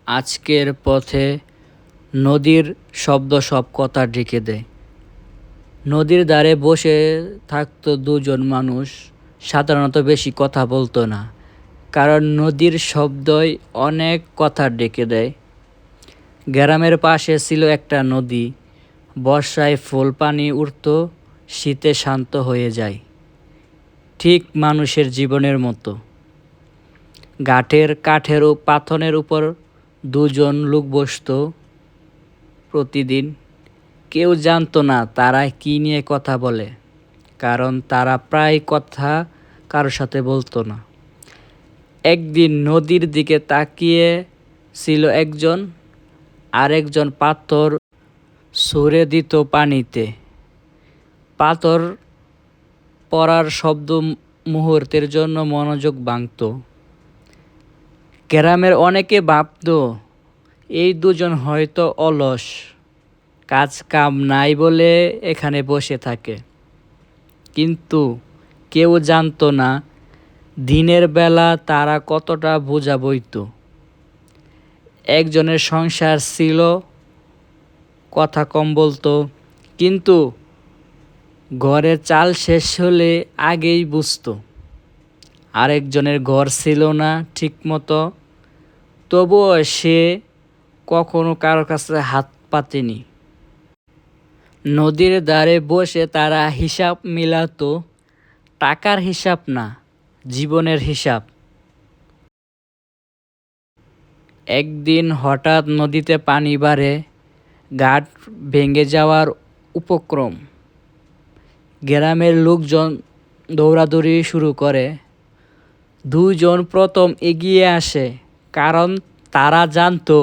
আজকের পথে নদীর শব্দ সব কথা ঢেকে দেয়। নদীর ধারে বসে থাকতো দুজন মানুষ, সাধারণত বেশি কথা বলতো না, কারণ নদীর শব্দই অনেক কথা ঢেকে দেয়। গ্রামের পাশে ছিল একটা নদী, বর্ষায় ফুল পানি উঠত, শীতে শান্ত হয়ে যায়, ঠিক মানুষের জীবনের মতো। ঘাটের কাঠের ও পাথরের উপর দুজন লোক বসত প্রতিদিন। কেউ জানতো না তারা কী নিয়ে কথা বলে, কারণ তারা প্রায় কথা কারোর সাথে বলতো না। একদিন নদীর দিকে তাকিয়ে ছিল একজন, আরেকজন পাথর ছুঁড়ে দিত পানিতে। পাথর পড়ার শব্দ মুহূর্তের জন্য মনোযোগ ভাঙত। গ্রামের অনেকে ভাবত এই দুজন হয়তো অলস, কাজ কাম নাই বলে এখানে বসে থাকে। কিন্তু কেউ জানতো না দিনের বেলা তারা কতটা বোঝা বইত। একজনের সংসার ছিল, কথা কম বলতো, কিন্তু ঘরের চাল শেষ হলে আগেই বুঝতো। আরেকজনের ঘর ছিল না ঠিক মতো, তবুও সে কখনো কারো কাছে হাত পাতেনি। নদীর ধারে বসে তারা হিসাব মিলাতো, টাকার হিসাব না, জীবনের হিসাব। একদিন হঠাৎ নদীতে পানি বাড়ে, ঘাট ভেঙে যাওয়ার উপক্রম। গ্রামের লোকজন দৌড়াদৌড়ি শুরু করে। দুজন প্রথম এগিয়ে আসে, কারণ তারা জানতো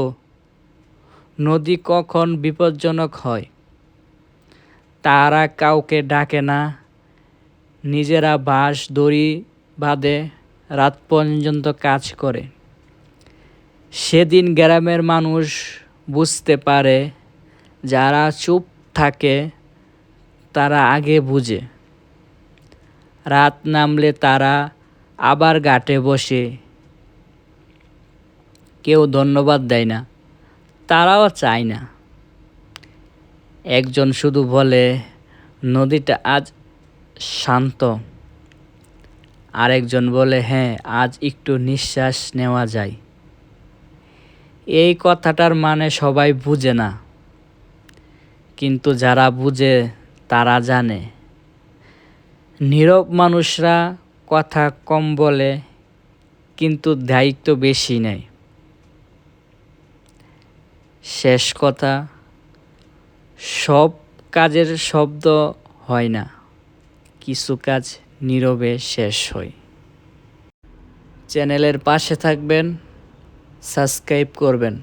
নদী কখন বিপজ্জনক হয়। তারা কাউকে ডাকে না, নিজেরা বাঁশ দড়ি বাঁধে রাত পর্যন্ত কাজ করে। সেদিন গ্রামের মানুষ বুঝতে পারে, যারা চুপ থাকে তারা আগে বুঝে। রাত নামলে তারা আবার ঘাটে বসে। কেউ ধন্যবাদ দেয় না, তারাও চায় না। একজন শুধু বলে, নদীটা আজ শান্ত। আরেকজন বলে, হ্যাঁ, আজ একটু নিঃশ্বাস নেওয়া যায়। এই কথাটার মানে সবাই বুঝে না, কিন্তু যারা বুঝে তারা জানে। নীরব মানুষরা কথা কম বলে, কিন্তু দায়িত্ব বেশি নেয়। শেষ কথা, সব কাজের শব্দ হয় না, কিছু কাজ নীরবে শেষ হয়। চ্যানেলের পাশে থাকবেন, সাবস্ক্রাইব করবেন।